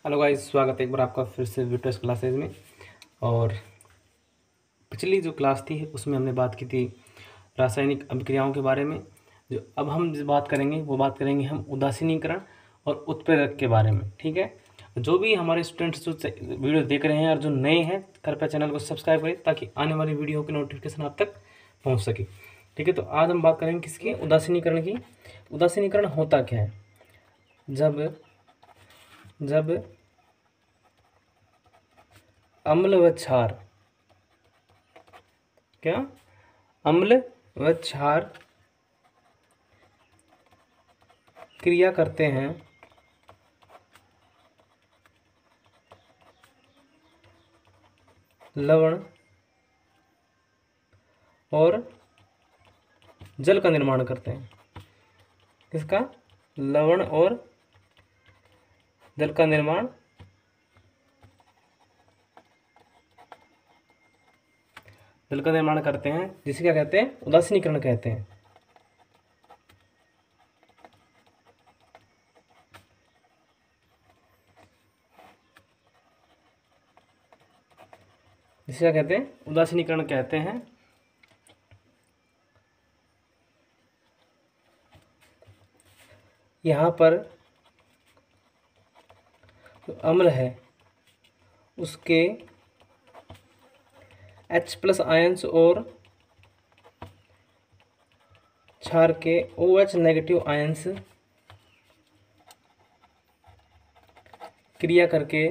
Hello guys, स्वागत है एक बार आपका फिर से वीटर्स क्लासेज में। और पिछली जो क्लास थी उसमें हमने बात की थी रासायनिक अभिक्रियाओं के बारे में। जो अब हम जिस बात करेंगे वो बात करेंगे हम उदासीनीकरण और उत्प्रेरक के बारे में। ठीक है, जो भी हमारे स्टूडेंट्स जो वीडियो देख रहे हैं और जो नए हैं, कृपया चैनल को सब्सक्राइब करें ताकि आने वाली वीडियो की नोटिफिकेशन आप तक पहुँच सके। ठीक है, तो आज हम बात करेंगे किसकी, उदासीनीकरण की। उदासीनीकरण होता क्या है? जब जब अम्ल व क्षार, क्या, अम्ल व क्षार क्रिया करते हैं लवण और जल का निर्माण करते हैं। किसका? लवण और जल का निर्माण करते हैं, जिसे क्या कहते हैं? उदासीनीकरण कहते हैं। जिसे क्या कहते हैं? उदासीनीकरण कहते हैं। यहाँ पर जो अम्ल है उसके H+ आयंस और क्षार के OH- आयंस क्रिया करके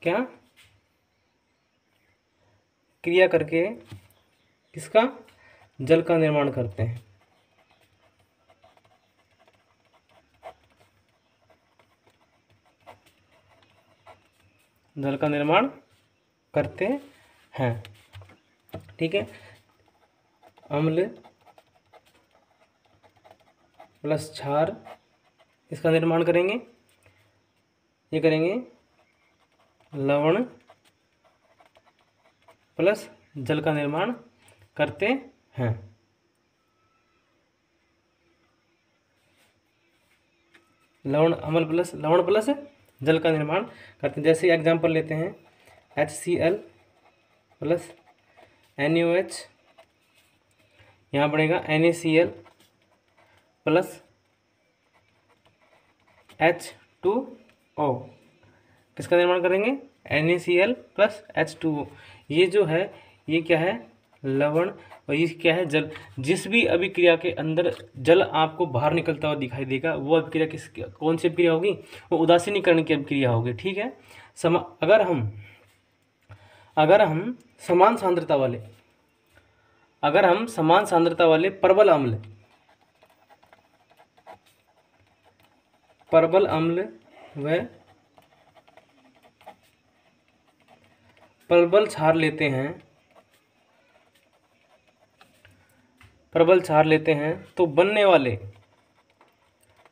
क्या, क्रिया करके किसका? जल का निर्माण करते हैं। जल का निर्माण करते हैं। ठीक है, अम्ल प्लस क्षार इसका निर्माण करेंगे, ये करेंगे लवण प्लस जल का निर्माण करते हैं। लवण प्लस जल का निर्माण करते हैं। जैसे एग्जांपल लेते हैं, HCl प्लस NaOH, यहाँ पड़ेगा NaCl प्लस H2O। किसका निर्माण करेंगे? NaCl plus H2O। ये जो है, ये क्या है? लवण। और ये क्या है? जल। जिस भी अभिक्रिया के अंदर जल आपको बाहर निकलता हुआ दिखाई देगा, वो अभिक्रिया कौन सी अभिक्रिया होगी? वो उदासीनीकरण की अभिक्रिया होगी। ठीक है, अगर हम समान सांद्रता वाले परबल अम्ल व प्रबल क्षार लेते हैं तो बनने वाले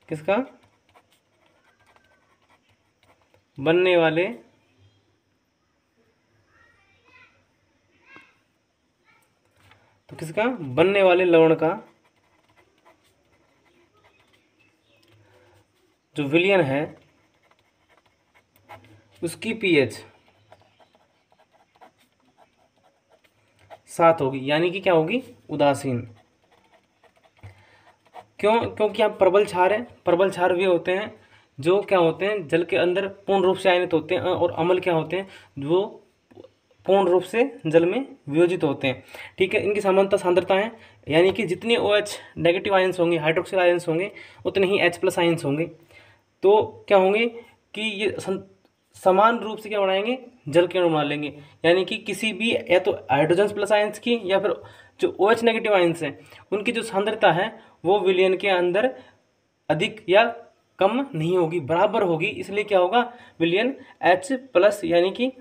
किसका? बनने वाले लवण का जो विलयन है उसकी pH 7 होगी, यानी कि क्या होगी? उदासीन। क्योंकि यहाँ प्रबल क्षार वे होते हैं जो क्या होते हैं? जल के अंदर पूर्ण रूप से आयनित होते हैं, और अम्ल क्या होते हैं? जो पूर्ण रूप से जल में वियोजित होते हैं। ठीक है, इनकी समानता सांद्रता है, यानी कि जितने OH- आयंस होंगे, हाइड्रोक्सिल आयंस होंगे, उतने ही H+ आयंस होंगे। तो क्या होंगे कि ये समान रूप से क्या बनाएंगे? जल के अणु बना लेंगे। यानी कि किसी भी, या तो हाइड्रोजन प्लस आयंस की, या फिर जो OH- आयंस हैं उनकी जो सांद्रता है वो विलयन के अंदर अधिक या कम नहीं होगी, बराबर होगी। इसलिए क्या होगा? विलयन H+, यानी कि,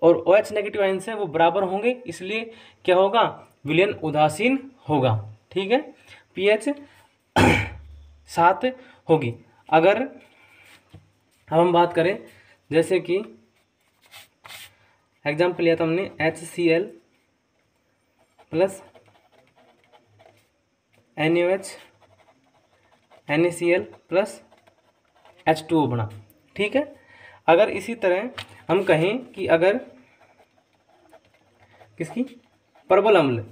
और OH- आयंस हैं वो बराबर होंगे, इसलिए क्या होगा? विलयन उदासीन होगा। ठीक है, pH 7 होगी। अगर अब हम बात करें, जैसे कि एग्जाम्पल लिया था हमने, HCl plus NaOH, NaCl plus H2O बना। ठीक है। अगर इसी तरह हम कहें कि अगर किसकी परवल अम्ल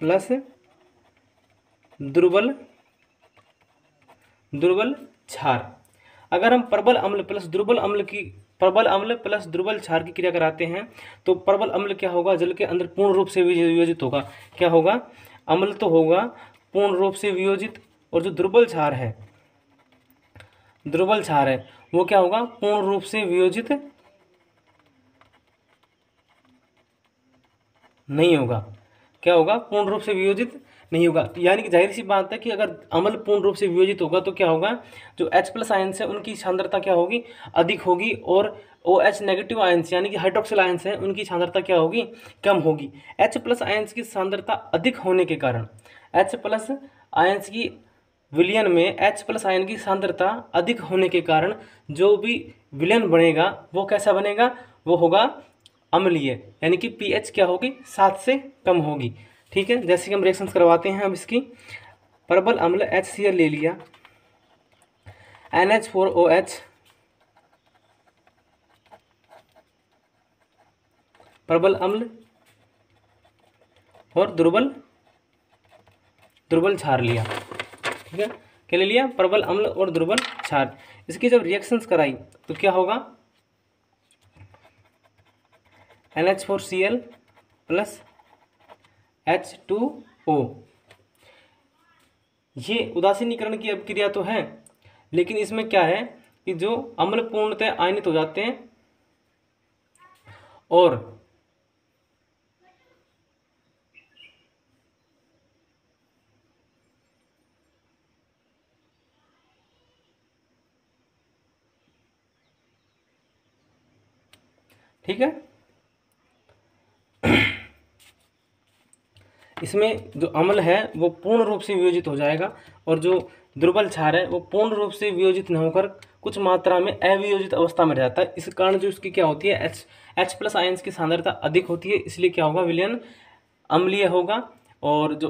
प्लस दुर्बल क्षार, अगर हम प्रबल अम्ल प्लस दुर्बल क्षार की क्रिया कराते हैं तो प्रबल अम्ल क्या होगा, जल के अंदर पूर्ण रूप से वियोजित होगा। क्या होगा, अम्ल तो होगा पूर्ण रूप से वियोजित, और जो दुर्बल क्षार है वो क्या होगा, पूर्ण रूप से वियोजित नहीं होगा। क्या होगा, पूर्ण रूप से वियोजित नहीं होगा। यानी कि जाहिर सी बात है कि अगर अम्ल पूर्ण रूप से वियोजित होगा तो क्या होगा, जो H+ आयंस है उनकी सांद्रता क्या होगी, अधिक होगी, और OH नेगेटिव आयंस यानी कि हाइड्रोक्सिल आयंस है उनकी सांद्रता क्या होगी, कम होगी। H+ आयंस की सांद्रता अधिक होने के कारण, H+ आयंस की विलयन में H+ आयन की सांद्रता अधिक होने के कारण जो भी विलयन बनेगा वो कैसा बनेगा, वो होगा अम्लीय, यानी कि pH क्या होगी, 7 से कम होगी। ठीक है। जैसे कि हम रिएक्शंस करवाते हैं अब इसकी, प्रबल अम्ल HCl ले लिया, NH4OH प्रबल अम्ल और दुर्बल क्षार लिया। ठीक है, क्या ले लिया, प्रबल अम्ल और दुर्बल क्षार। इसकी जब रिएक्शंस कराई तो क्या होगा, NH4Cl प्लस H2O। ये उदासीनीकरण की अभिक्रिया तो है, लेकिन इसमें क्या है कि जो अम्ल पूर्णतः आयनित हो जाते हैं और ठीक है, इसमें जो अम्ल है वो पूर्ण रूप से वियोजित हो जाएगा, और जो दुर्बल क्षार है वो पूर्ण रूप से वियोजित न होकर कुछ मात्रा में अवियोजित अवस्था में रहता है। इस कारण जो इसकी क्या होती है, H+ आयंस की सांद्रता अधिक होती है, इसलिए क्या होगा, विलयन अम्लीय होगा, और जो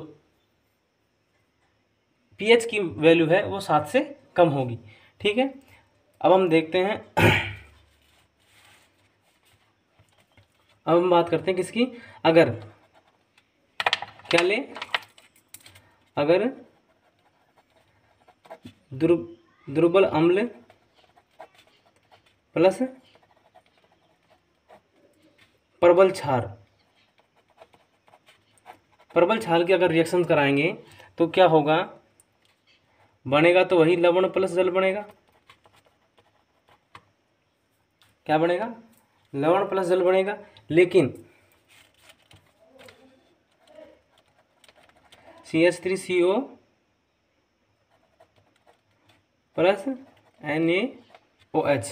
pH की वैल्यू है वो 7 से कम होगी। ठीक है। अब हम देखते हैं अब हम बात करते हैं किसकी, अगर क्या ले, अगर दुर्बल अम्ल प्लस प्रबल क्षार की अगर रिएक्शन कराएंगे तो क्या होगा, बनेगा तो वही लवण प्लस जल बनेगा। क्या बनेगा, लवण प्लस जल बनेगा, लेकिन CH3CO प्लस NaOH।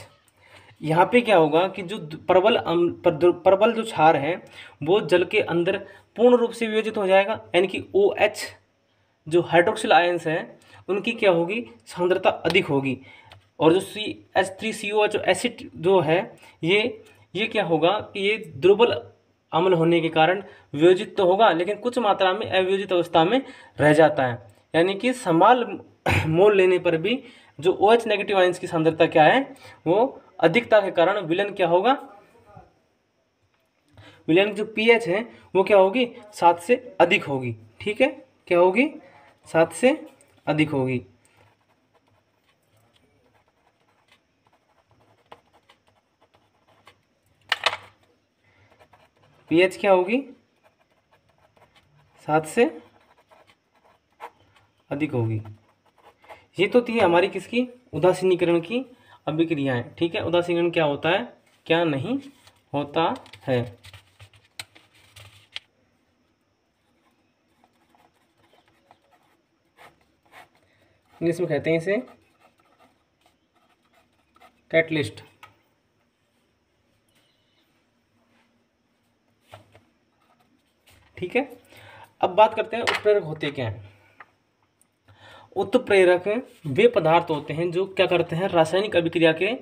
यहाँ पे क्या होगा कि जो प्रबल जो क्षार है वो जल के अंदर पूर्ण रूप से वियोजित हो जाएगा, यानी कि OH जो हाइड्रोक्सिल आयंस है उनकी क्या होगी, सांद्रता अधिक होगी, और जो CH3CO जो एसिड जो है ये क्या होगा कि ये दुर्बल अम्ल होने के कारण वियोजित तो होगा लेकिन कुछ मात्रा में अवियोजित अवस्था में रह जाता है। यानी कि समान मोल लेने पर भी जो OH नेगेटिव आयंस की सांद्रता क्या है, वो अधिकता के कारण विलयन क्या होगा, विलयन जो pH है वो क्या होगी, 7 से अधिक होगी। ठीक है, क्या होगी, 7 से अधिक होगी। pH क्या होगी, 7 से अधिक होगी। ये तो थी हमारी किसकी, उदासीनीकरण की अभिक्रियाएं। ठीक है, उदासीनीकरण क्या होता है, क्या नहीं होता है। इंग्लिश में कहते हैं इसे कैटलिस्ट। ठीक है, अब बात करते हैं उत्प्रेरक होते क्या हैं। उत्प्रेरक वे पदार्थ होते हैं जो क्या करते हैं, रासायनिक अभिक्रिया के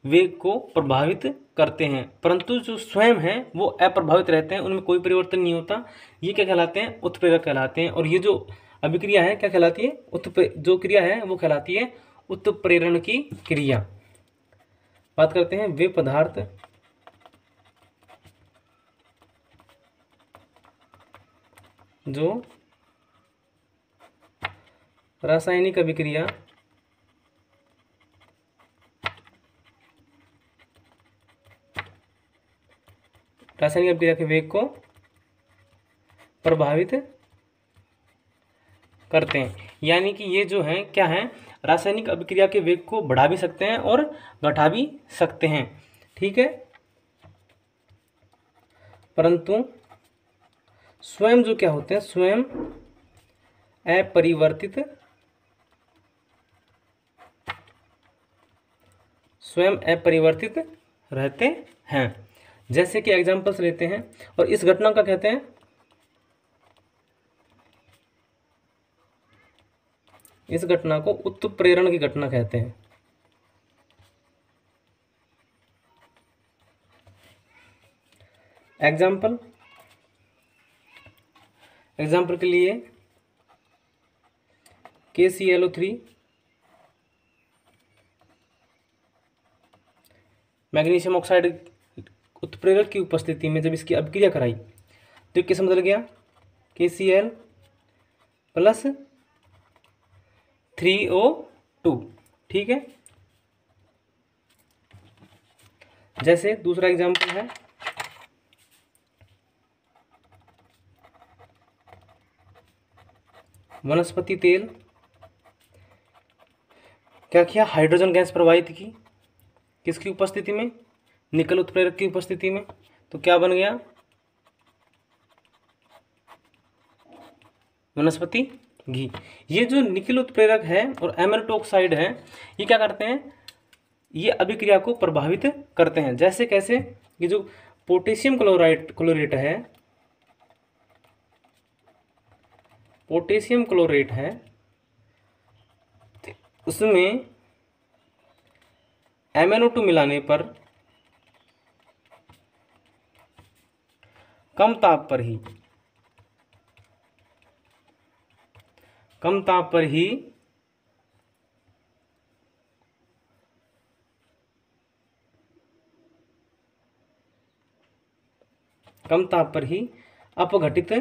वेग को प्रभावित करते हैं, परंतु जो स्वयं हैं वो अप्रभावित रहते हैं, उनमें कोई परिवर्तन नहीं होता। ये क्या कहलाते हैं, उत्प्रेरक कहलाते हैं। और ये जो अभिक्रिया है क्या कहलाती है? जो क्रिया है वो कहलाती है उत्प्रेरण की क्रिया। बात करते हैं वे पदार्थ जो रासायनिक अभिक्रिया के वेग को प्रभावित करते हैं। यानी कि ये जो है क्या है, रासायनिक अभिक्रिया के वेग को बढ़ा भी सकते हैं और घटा भी सकते हैं, ठीक है। परंतु स्वयं जो क्या होते हैं, स्वयं अपरिवर्तित रहते हैं। जैसे कि एग्जांपल्स लेते हैं और इस घटना का कहते हैं, इस घटना को उत्प्रेरण की घटना कहते हैं। एग्जाम्पल के लिए KClO3 मैग्नीशियम ऑक्साइड उत्प्रेरक की उपस्थिति में जब इसकी अभिक्रिया कराई तो कैसे बदल गया, KCl प्लस 3O2, ठीक है। जैसे दूसरा एग्जाम्पल है वनस्पति तेल, क्या किया, हाइड्रोजन गैस प्रवाहित की किसकी उपस्थिति में, निकल उत्प्रेरक की उपस्थिति में, तो क्या बन गया, वनस्पति घी। ये जो निकल उत्प्रेरक है और एमरटो ऑक्साइड है, ये क्या करते हैं, ये अभिक्रिया को प्रभावित करते हैं। जैसे कैसे, ये जो पोटेशियम क्लोरेट है, पोटेशियम क्लोरेट है, उसमें MnO2 मिलाने पर कम ताप पर ही कम ताप पर ही अपघटित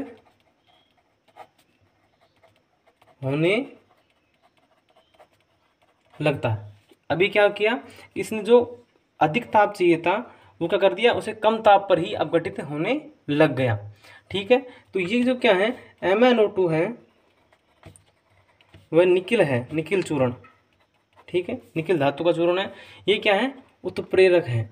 होने लगता है। अभी क्या किया, इसने जो अधिक ताप चाहिए था वो क्या कर दिया, उसे कम ताप पर ही अपघटित होने लग गया, ठीक है। तो ये जो क्या है, MnO2 है, वह निकिल है, निकिल चूर्ण, ठीक है, निकिल धातु का चूर्ण है। ये क्या है, उत्प्रेरक है,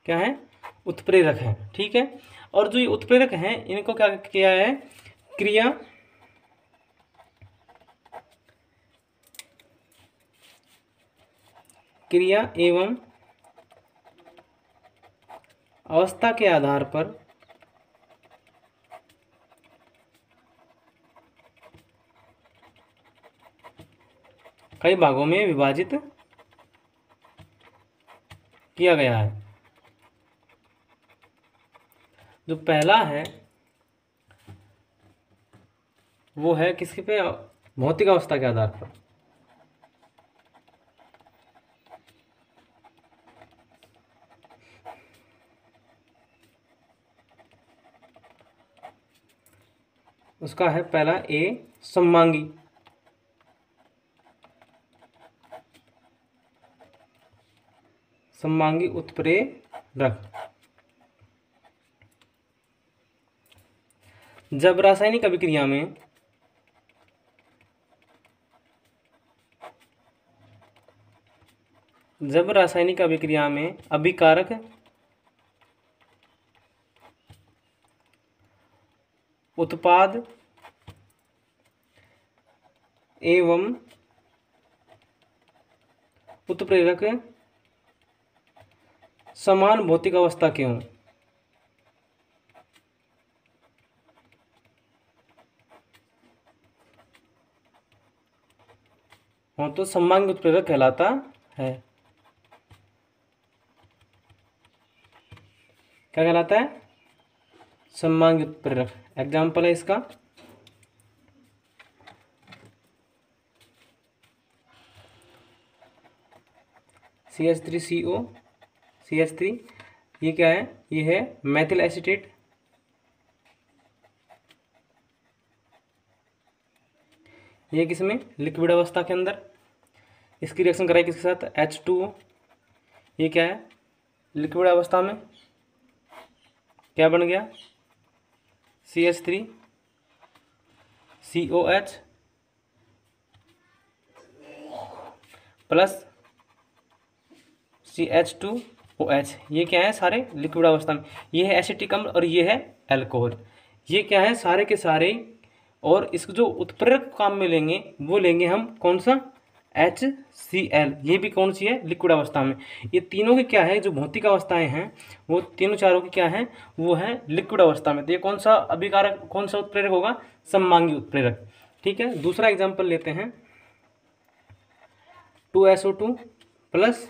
क्या है, उत्प्रेरक है, ठीक है। और जो ये उत्प्रेरक हैं इनको क्या किया है, क्रिया एवं अवस्था के आधार पर कई भागों में विभाजित किया गया है। जो पहला है वो है किसके पे, भौतिक अवस्था के आधार पर। उसका है पहला ए, सममांगी उत्प्रेरक। जब रासायनिक अभिक्रिया में अभिकारक उत्पाद एवं उत्प्रेरक समान भौतिक अवस्था के हों, तो सममांगी उत्प्रेरक कहलाता है। क्या कहलाता है, सममांगी उत्प्रेरक। एग्जाम्पल है इसका CH3CO CH3, ये क्या है, ये है मैथिल एसीटेट। ये किसमें, लिक्विड अवस्था के अंदर। इसकी रिएक्शन कराई किसके साथ, H2O। ये क्या है, लिक्विड अवस्था में क्या बन गया, CH3COH प्लस CH2OH। ये क्या है, सारे लिक्विड अवस्था में। ये है एसिटिक अम्ल और ये है अल्कोहल। ये क्या है, सारे के सारे। और इसको जो उत्प्रेरक काम में लेंगे वो लेंगे हम कौन सा, HCl। ये भी कौन सी है, लिक्विड अवस्था में। ये तीनों की क्या है, जो भौतिक अवस्थाएं हैं वो तीनों चारों की क्या है, वो है लिक्विड अवस्था में। तो ये कौन सा अभिकारक, कौन सा उत्प्रेरक होगा, सममांगी उत्प्रेरक। ठीक है, दूसरा एग्जाम्पल लेते हैं, 2SO2 प्लस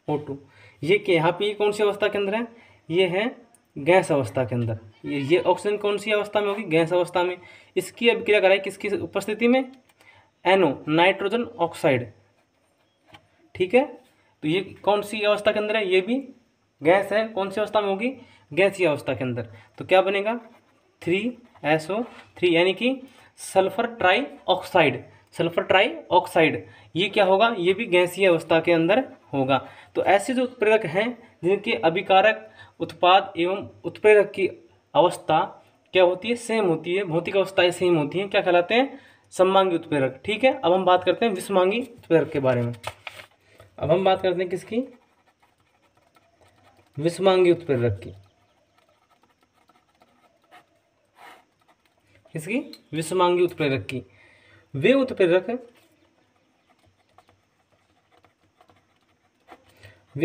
O2। ये क्या, यहाँ पे ये कौन सी अवस्था के अंदर है, ये है गैस अवस्था के अंदर। ये ऑक्सीजन कौन सी अवस्था में होगी, गैस अवस्था में। इसकी अभिक्रिया कराई किसकी उपस्थिति में, NO, नाइट्रोजन ऑक्साइड। ठीक है, तो ये कौन सी अवस्था के अंदर है, ये भी गैस है। कौन सी अवस्था में होगी, गैसीय अवस्था के अंदर। तो क्या बनेगा, 3SO3, यानी कि sulphur try oxide. Sulphur try oxide ये क्या होगा, ये भी गैसीय अवस्था के अंदर होगा। तो ऐसे जो उत्प्रेरक हैं जिनके अभिकारक, उत्पाद एवं उत्प्रेरक की अवस्था क्या होती है, सेम होती है, भौतिक अवस्थाएं सेम होती हैं, क्या कहलाते हैं, सममांगी उत्प्रेरक। ठीक है, अब हम बात करते हैं विषमांगी उत्प्रेरक के बारे में। अब हम बात करते हैं किसकी, विषमांगी उत्प्रेरक की। किसकी, विषमांगी उत्प्रेरक की। वे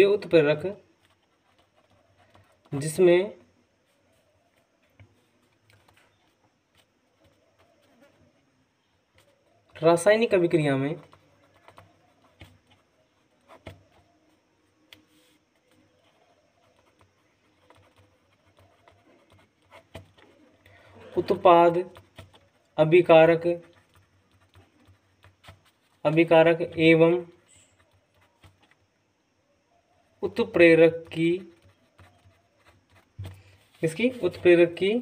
उत्प्रेरक जिसमें रासायनिक अभिक्रिया में उत्पाद अभिकारक एवं उत्प्रेरक की, इसकी उत्प्रेरक की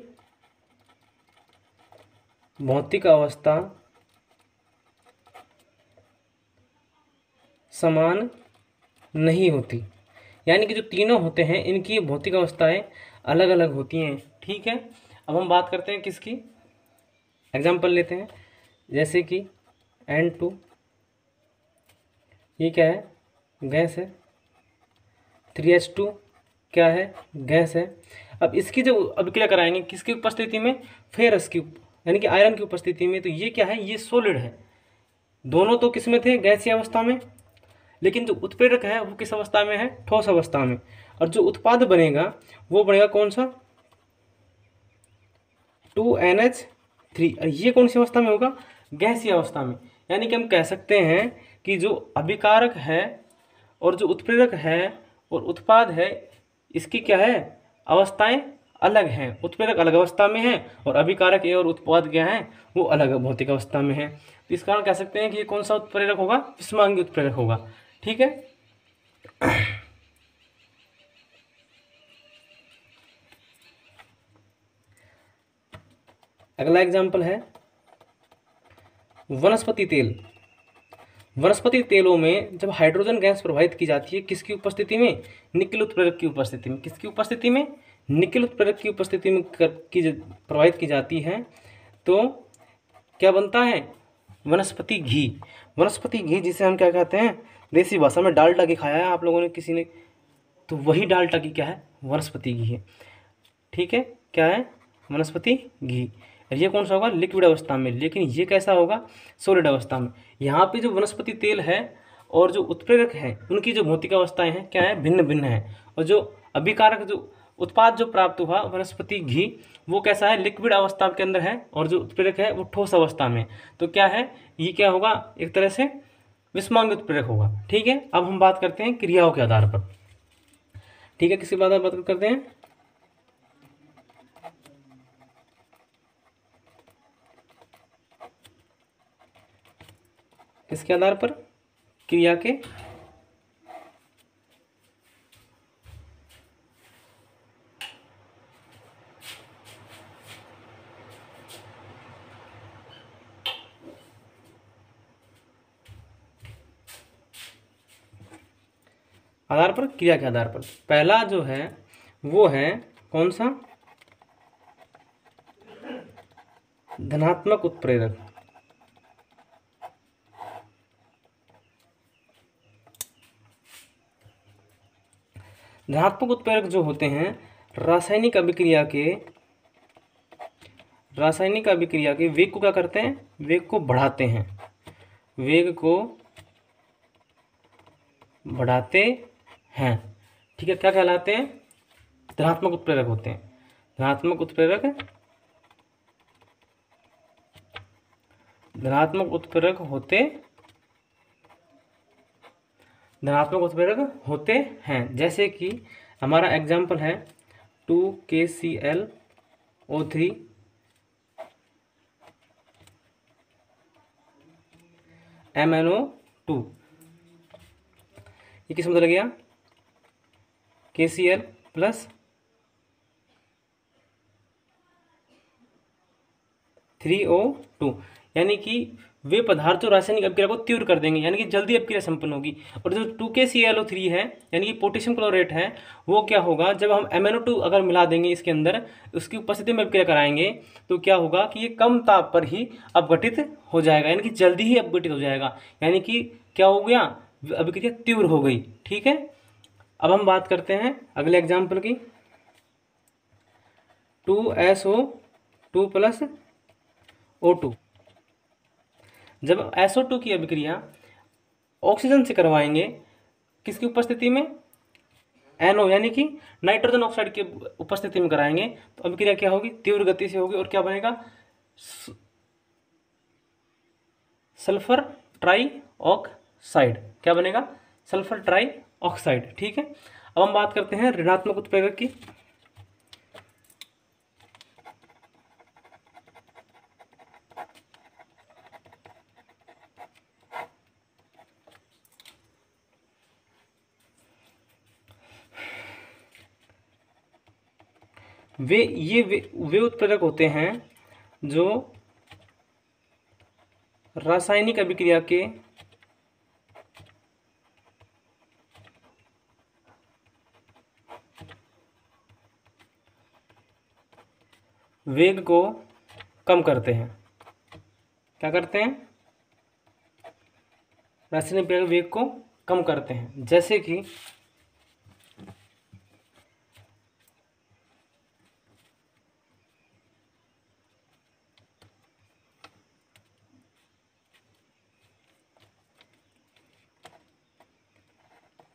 भौतिक अवस्था समान नहीं होती। यानी कि जो तीनों होते हैं इनकी भौतिक अवस्थाएं अलग अलग होती हैं। ठीक है, अब हम बात करते हैं किसकी, एग्जाम्पल लेते हैं, जैसे कि N2, ये क्या है, गैस है। 3H2 क्या है, गैस है। अब इसकी जो अभिक्रिया कराएंगे किसकी उपस्थिति में, फेरस की, यानी कि आयरन की उपस्थिति में। तो ये क्या है, ये सॉलिड है। दोनों तो किस में थे, गैसीय अवस्था में। लेकिन जो उत्प्रेरक है वो किस अवस्था में है, ठोस अवस्था में। और जो उत्पाद बनेगा वो बनेगा कौन सा, 2NH3। और ये कौन सी अवस्था में होगा, गैसीय अवस्था में। यानी कि हम कह सकते हैं कि जो अभिकारक है और जो उत्प्रेरक है और उत्पाद है, इसकी क्या है, अवस्थाएं अलग हैं। उत्प्रेरक अलग अवस्था में है और अभिकारक और उत्पाद क्या है, वो अलग भौतिक अवस्था में है। तो इस कारण कह सकते हैं कि ये कौन सा उत्प्रेरक होगा, विषमांगी उत्प्रेरक होगा। ठीक है, अगला एग्जाम्पल है वनस्पति तेल। वनस्पति तेलों में जब हाइड्रोजन गैस प्रवाहित की जाती है किसकी उपस्थिति में, निकेल उत्प्रेरक की उपस्थिति में। किसकी उपस्थिति में, निकेल उत्प्रेरक की उपस्थिति में प्रवाहित की जाती है। तो क्या बनता है, वनस्पति घी। वनस्पति घी जिसे हम क्या कहते हैं, देसी भाषा में डालडा घी खाया है आप लोगों ने किसी ने, तो वही डालडा घी क्या है, वनस्पति घी है। ठीक है, क्या है, वनस्पति घी। ये कौन सा होगा, लिक्विड अवस्था में। लेकिन ये कैसा होगा, सॉलिड अवस्था में। यहाँ पे जो वनस्पति तेल है और जो उत्प्रेरक है उनकी जो भौतिक अवस्थाएं हैं क्या है, भिन्न भिन्न है। और जो अभिकारक, जो उत्पाद जो प्राप्त हुआ वनस्पति घी, वो कैसा है, लिक्विड अवस्था के अंदर है। और जो उत्प्रेरक है वो ठोस अवस्था में। तो क्या है, ये क्या होगा, एक तरह से विषमांगी उत्प्रेरक होगा। ठीक है, अब हम बात करते हैं क्रियाओं के आधार पर। ठीक है, किसके आधार पर बात करते हैं, किसके आधार पर, क्रिया के आधार पर, क्रिया के आधार पर। पहला जो है वो है कौन सा, धनात्मक उत्प्रेरक। धनात्मक उत्प्रेरक जो होते हैं रासायनिक अभिक्रिया के वेग को क्या करते हैं, वेग को बढ़ाते हैं, वेग को बढ़ाते हैं। ठीक है, क्या कहलाते हैं, धनात्मक उत्प्रेरक होते हैं। धनात्मक उत्प्रेरक होते हैं। जैसे कि हमारा एग्जाम्पल है 2KClO3 MnO2। ये किस में बदल गया, KCl प्लस 3O2, यानी कि वे पदार्थ जो रासायनिक अभिक्रिया को तीव्र कर देंगे, यानी कि जल्दी अभिक्रिया संपन्न होगी। और जो 2KClO3 है यानी कि पोटेशियम क्लोरेट है, वो क्या होगा, जब हम MnO2 अगर मिला देंगे इसके अंदर, उसकी उपस्थिति में अभिक्रिया कराएंगे तो क्या होगा कि ये कम ताप पर ही अपघटित हो जाएगा, यानी कि जल्दी ही अपघटित हो जाएगा, यानी कि क्या हो गया, अभिक्रिया तीव्र हो गई। ठीक है, अब हम बात करते हैं अगले एग्जाम्पल की। 2SO2 plus O2। जब SO2 की अभिक्रिया ऑक्सीजन से करवाएंगे, किसकी उपस्थिति में, NO यानी कि नाइट्रोजन ऑक्साइड की उपस्थिति में कराएंगे, तो अभिक्रिया क्या होगी, तीव्र गति से होगी और क्या बनेगा, सल्फर ट्राई ऑक्साइड। क्या बनेगा, सल्फर ट्राई ऑक्साइड। ठीक है, अब हम बात करते हैं ऋणात्मक उत्प्रेरक की। वे उत्प्रेरक होते हैं जो रासायनिक अभिक्रिया के वेग को कम करते हैं। क्या करते हैं, रासायनिक अभिक्रिया के वेग को कम करते हैं। जैसे कि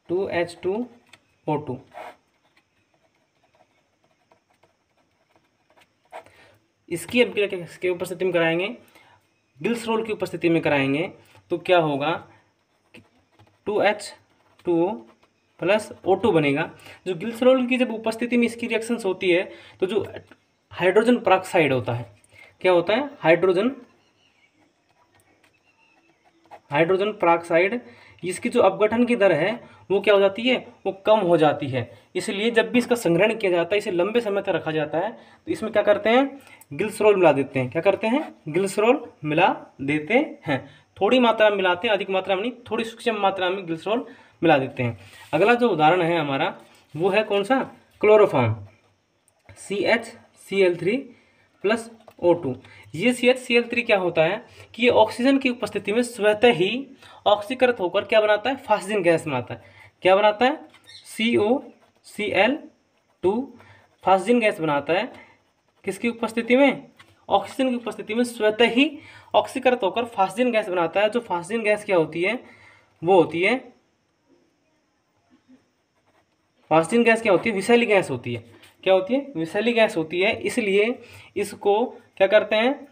H2O2, इसकी अभिक्रिया किसके उपस्थिति में कराएंगे, ग्लिसरॉल की उपस्थिति में कराएंगे, तो क्या होगा, 2H2O प्लस O2 बनेगा। जो ग्लिसरॉल की जब उपस्थिति में इसकी रिएक्शंस होती है, तो जो हाइड्रोजन पेरोक्साइड होता है, क्या होता है, हाइड्रोजन पेरोक्साइड, इसकी जो अपघटन की दर है वो क्या हो जाती है, वो कम हो जाती है। इसलिए जब भी इसका संग्रहण किया जाता है, इसे लंबे समय तक रखा जाता है, तो इसमें क्या करते हैं, ग्लिसरॉल मिला देते हैं। क्या करते हैं, ग्लिसरॉल मिला देते हैं। थोड़ी मात्रा में मिलाते हैं, अधिक मात्रा में नहीं, थोड़ी सूक्ष्म मात्रा में ग्लिसरॉल मिला देते हैं। अगला जो उदाहरण है हमारा वो है कौन सा, क्लोरोफॉर्म, CHCl3 प्लस O2। ये CHCl3 क्या होता है कि ये ऑक्सीजन की उपस्थिति में स्वतः ही ऑक्सीकृत होकर क्या बनाता है, फास्जिन गैस बनाता है। क्या बनाता है, COCl2 फास्जिन गैस बनाता है। किसकी उपस्थिति में, ऑक्सीजन की उपस्थिति में स्वतः ही ऑक्सीकृत होकर फास्जिन गैस बनाता है। जो फास्जिन गैस क्या होती है, वो होती है, फास्जिन गैस क्या होती है, विषैली गैस होती है। क्या होती है, विषैली गैस होती है। इसलिए इसको क्या करते हैं,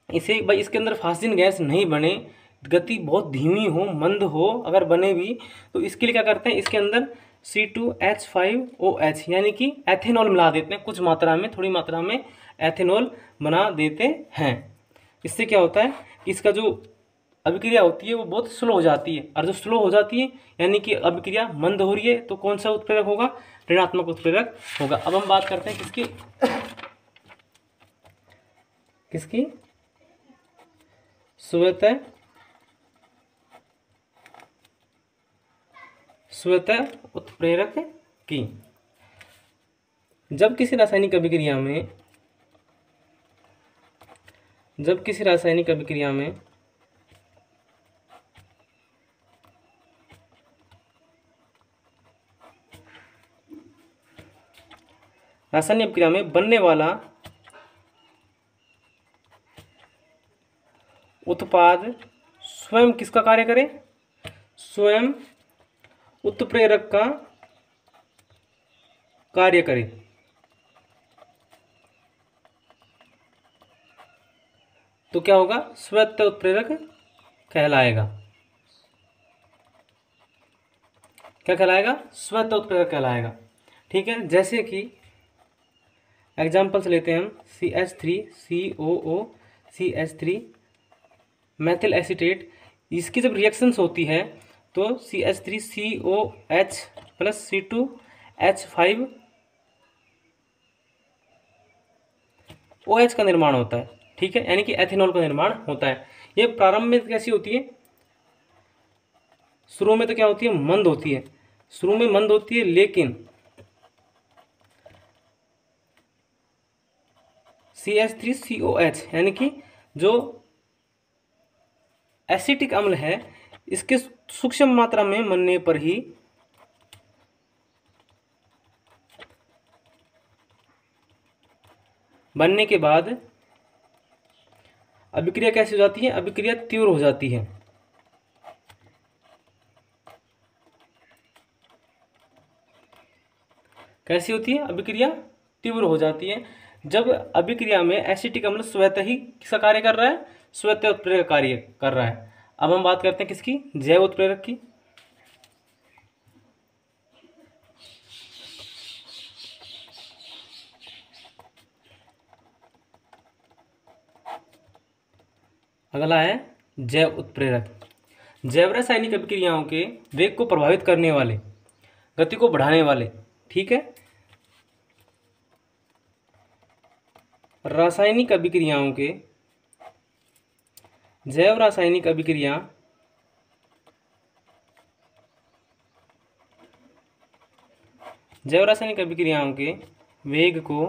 इसे भाई इसके अंदर फास्जिन गैस नहीं बने, गति बहुत धीमी हो, मंद हो, अगर बने भी, तो इसके लिए क्या करते हैं, इसके अंदर C2H5OH यानी कि एथेनॉल मिला देते हैं। कुछ मात्रा में, थोड़ी मात्रा में एथेनॉल बना देते हैं। इससे क्या होता है, इसका जो अभिक्रिया होती है वो बहुत स्लो हो जाती है, और जो स्लो हो जाती है यानी कि अभिक्रिया मंद हो रही है, तो कौन सा उत्प्रेरक होगा, ऋणात्मक उत्प्रेरक होगा। अब हम बात करते हैं किसकी स्वतः स्वतः उत्प्रेरक की। जब किसी रासायनिक अभिक्रिया में रासायनिक अभिक्रिया में बनने वाला उत्पाद स्वयं किसका कार्य करे, स्वयं उत्प्रेरक का कार्य करे, तो क्या होगा, स्वतः उत्प्रेरक कहलाएगा। क्या कहलाएगा, स्वतः उत्प्रेरक कहलाएगा। ठीक है, जैसे कि एग्जाम्पल्स लेते हैं हम, CH3COO CH3 मैथिल एसीटेट, इसकी जब रिएक्शंस होती है तो CH3COH प्लस C2H5 OH का निर्माण होता है। ठीक है, यानी कि एथेनॉल का निर्माण होता है। ये प्रारंभ में कैसी होती है, शुरू में तो क्या होती है, मंद होती है, शुरू में मंद होती है, लेकिन CH3COH यानी कि जो एसिटिक अम्ल है, इसके सूक्ष्म मात्रा में बनने पर ही बनने के बाद अभिक्रिया कैसी हो जाती है, अभिक्रिया तीव्र हो जाती है। कैसी होती है, अभिक्रिया तीव्र हो जाती है जब अभिक्रिया में एसिटिक अम्ल स्वतः ही किसका कार्य कर रहा है, स्वतः उत्प्रेरक कार्य कर रहा है। अब हम बात करते हैं किसकी, जैव उत्प्रेरक की। अगला है जैव उत्प्रेरक। जैव रासायनिक अभिक्रियाओं के वेग को प्रभावित करने वाले, गति को बढ़ाने वाले। ठीक है, रासायनिक अभिक्रियाओं के, जैव रासायनिक अभिक्रिया जैव रासायनिक अभिक्रियाओं के वेग को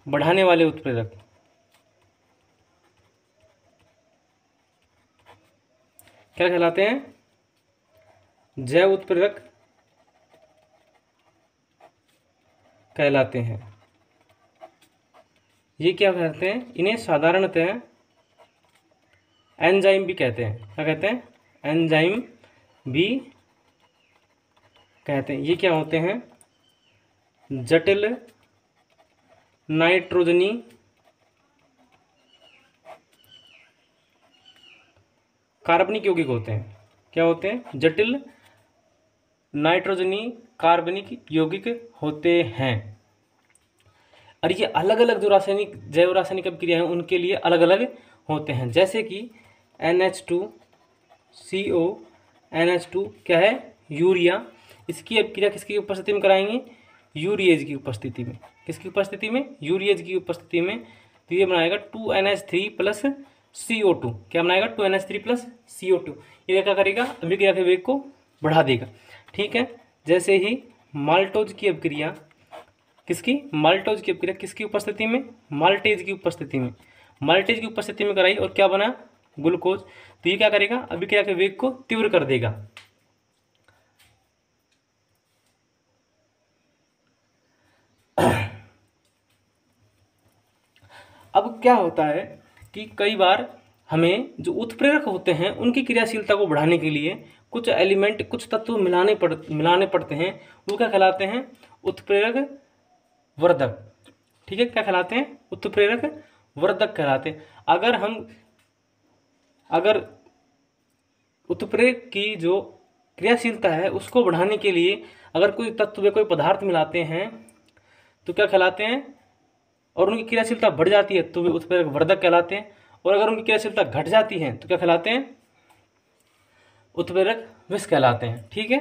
बढ़ाने वाले उत्प्रेरक क्या कहलाते हैं, जैव उत्प्रेरक कहलाते हैं। ये क्या कहते हैं, इन्हें साधारणतः एंजाइम भी कहते हैं। क्या कहते हैं, एंजाइम भी कहते हैं। ये क्या होते हैं, जटिल नाइट्रोजनी कार्बनिक यौगिक होते हैं। क्या होते हैं, जटिल नाइट्रोजनी कार्बनिक यौगिक होते हैं। और ये अलग अलग जो रासायनिक, जैव रासायनिक अभिक्रिया हैं उनके लिए अलग अलग होते हैं। जैसे कि NH2CO NH2 क्या है, यूरिया, इसकी अभिक्रिया किसकी उपस्थिति में कराएंगे, यूरिएज की उपस्थिति में। किसकी उपस्थिति में, यूरिएज की उपस्थिति में। तो ये बनाएगा 2NH3 प्लस CO2। क्या बनाएगा, 2NH3 प्लस CO2। ये क्या करेगा, अभिक्रिया के वेग को बढ़ा देगा। ठीक है, जैसे ही माल्टोज की अभिक्रिया, किसकी, माल्टोज की अभिक्रिया किसकी उपस्थिति में, माल्टेज की उपस्थिति में, माल्टेज की उपस्थिति में कराई और क्या बना, ग्लूकोज। तो ये क्या करेगा, अभिक्रिया के वेग को तीव्र कर देगा। अब क्या होता है कि कई बार हमें जो उत्प्रेरक होते हैं उनकी क्रियाशीलता को बढ़ाने के लिए कुछ एलिमेंट, कुछ तत्व मिलाने पड़ते हैं। वो क्या कहलाते हैं, उत्प्रेरक वर्धक। ठीक है, क्या कहलाते हैं, उत्प्रेरक वर्धक कहलाते हैं। अगर उत्प्रेरक की जो क्रियाशीलता है उसको बढ़ाने के लिए अगर कोई तत्व, कोई पदार्थ मिलाते हैं तो क्या कहलाते हैं, और उनकी क्रियाशीलता बढ़ जाती है तो वे उत्प्रेरक वर्धक कहलाते हैं। और अगर उनकी क्रियाशीलता घट जाती है तो क्या कहलाते हैं, उत्प्रेरक विष कहलाते हैं। ठीक है,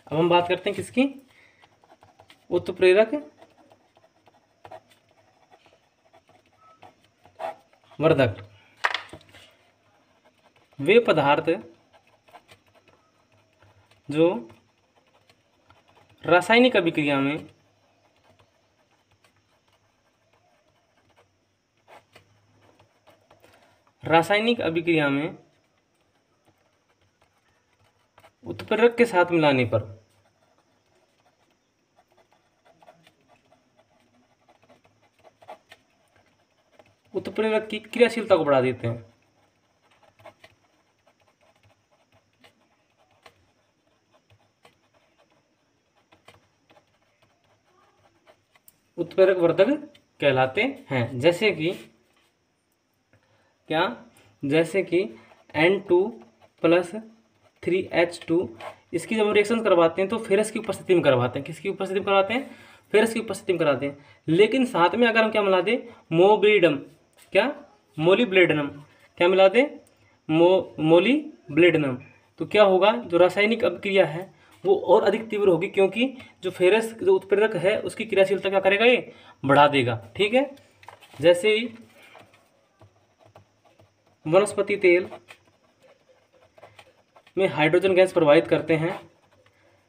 अब हम बात करते हैं किसकी, उत्प्रेरक वर्धक। वे पदार्थ जो रासायनिक अभिक्रिया में उत्प्रेरक के साथ मिलाने पर उत्प्रेरक की क्रियाशीलता को बढ़ा देते हैं। उत्प्रेरक वर्धक कहलाते हैं। जैसे कि क्या, जैसे कि N2+3H2, इसकी जब हम रिएक्शन करवाते हैं तो फेरस की उपस्थिति में करवाते हैं। किसकी उपस्थिति में करवाते हैं? फेरस की उपस्थिति में कराते हैं। लेकिन साथ में अगर हम क्या मिला दें? मोलिब्डेनम, क्या मोलिब्डेनम, क्या मिला दें? मोलिब्डेनम, तो क्या होगा? जो रासायनिक अभिक्रिया है वो और अधिक तीव्र होगी, क्योंकि जो फेरस जो उत्प्रेरक है उसकी क्रियाशीलता क्या करेगा? ये बढ़ा देगा। ठीक है। जैसे ही वनस्पति तेल में हाइड्रोजन गैस प्रवाहित करते हैं,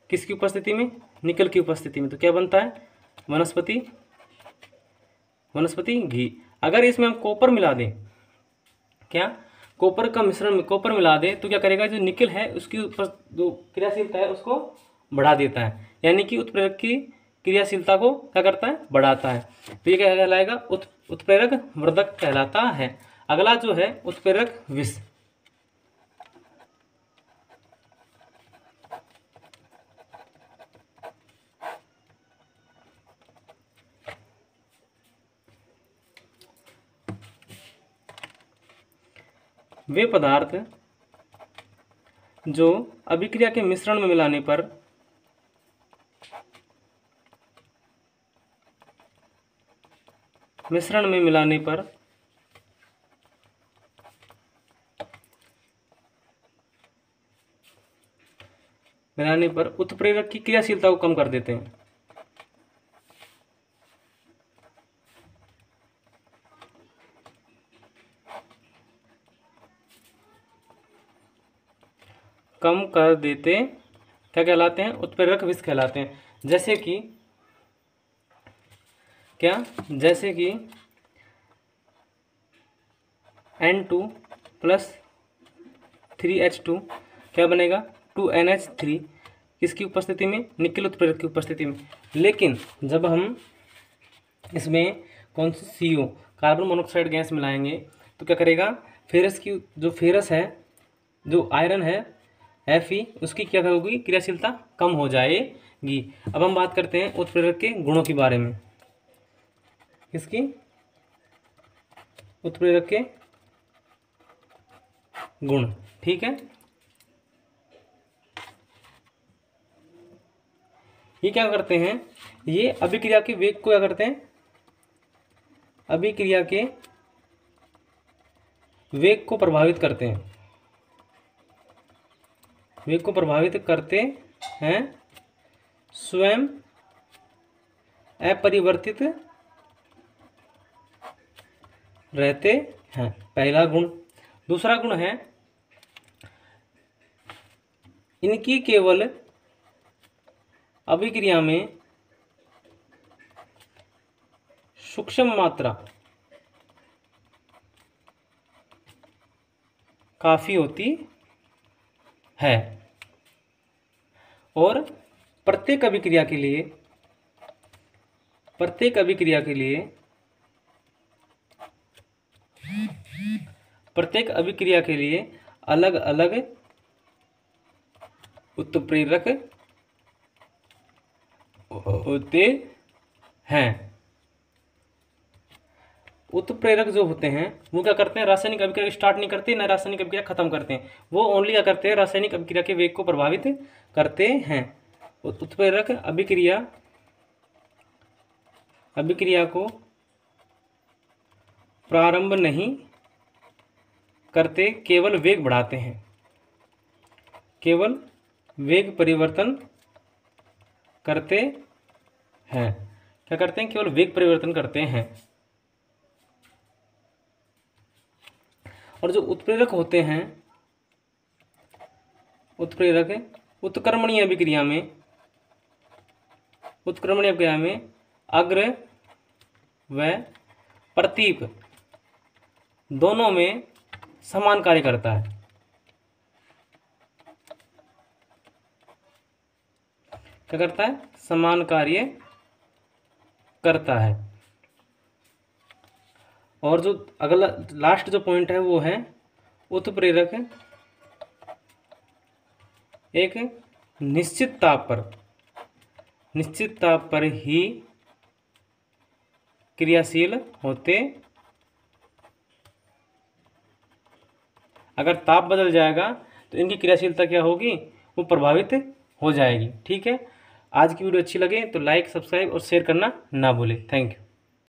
किसकी उपस्थिति में? निकल की उपस्थिति में, तो क्या बनता है? वनस्पति घी। अगर इसमें हम कॉपर मिला दें, क्या कॉपर का मिश्रण में कॉपर मिला दें, तो क्या करेगा? जो निकल है उसकी जो क्रियाशीलता है उसको बढ़ा देता है, यानी कि उत्प्रेरक की क्रियाशीलता को क्या करता है? बढ़ाता है। तो ये क्या कहलाएगा? उत्प्रेरक वर्धक कहलाता है। अगला जो है उत्प्रेरक विष। वे पदार्थ जो अभिक्रिया के मिश्रण में मिलाने पर उत्प्रेरक की क्रियाशीलता को कम कर देते हैं। कम कर देते क्या कहलाते हैं? उत्प्रेरक विष कहलाते हैं। जैसे कि क्या, जैसे कि N2+3H2 क्या बनेगा? 2NH3, किसकी उपस्थिति में? निकल उत्प्रेरक की उपस्थिति में। लेकिन जब हम इसमें कौन सी CO, कार्बन मोनोऑक्साइड गैस मिलाएंगे, तो क्या करेगा? फेरस की जो फेरस है, जो आयरन है Fe, उसकी क्या होगी? क्रियाशीलता कम हो जाएगी। अब हम बात करते हैं उत्प्रेरक के गुणों के बारे में। किसकी? उत्प्रेरक के गुण। ठीक है। ये क्या करते हैं? ये अभिक्रिया के वेग को क्या करते हैं? अभिक्रिया के वेग को प्रभावित करते हैं। वेग को प्रभावित करते हैं, स्वयं अपरिवर्तित रहते हैं। पहला गुण। दूसरा गुण है इनकी केवल अभिक्रिया में सूक्ष्म मात्रा काफी होती है और प्रत्येक अभिक्रिया के लिए अलग अलग उत्प्रेरक होते हैं। उत्प्रेरक जो होते हैं वो क्या करते हैं? रासायनिक अभिक्रिया स्टार्ट नहीं करते, ना रासायनिक अभिक्रिया खत्म करते हैं। वो ओनली क्या करते हैं? रासायनिक अभिक्रिया के वेग को प्रभावित करते हैं। उत्प्रेरक अभिक्रिया को प्रारंभ नहीं करते, केवल वेग बढ़ाते हैं, केवल वेग परिवर्तन करते हैं। क्या करते हैं? केवल वेग परिवर्तन करते हैं। और जो उत्प्रेरक होते हैं, उत्क्रमणीय अभिक्रिया में अग्र व प्रतीप दोनों में समान कार्य करता है। क्या करता है? समान कार्य करता है। और जो अगला लास्ट जो पॉइंट है वो है उत्प्रेरक एक निश्चित ताप पर ही क्रियाशील होते। अगर ताप बदल जाएगा तो इनकी क्रियाशीलता क्या होगी? वो प्रभावित हो जाएगी। ठीक है, आज की वीडियो अच्छी लगे तो लाइक, सब्सक्राइब और शेयर करना ना भूलें। Thank you.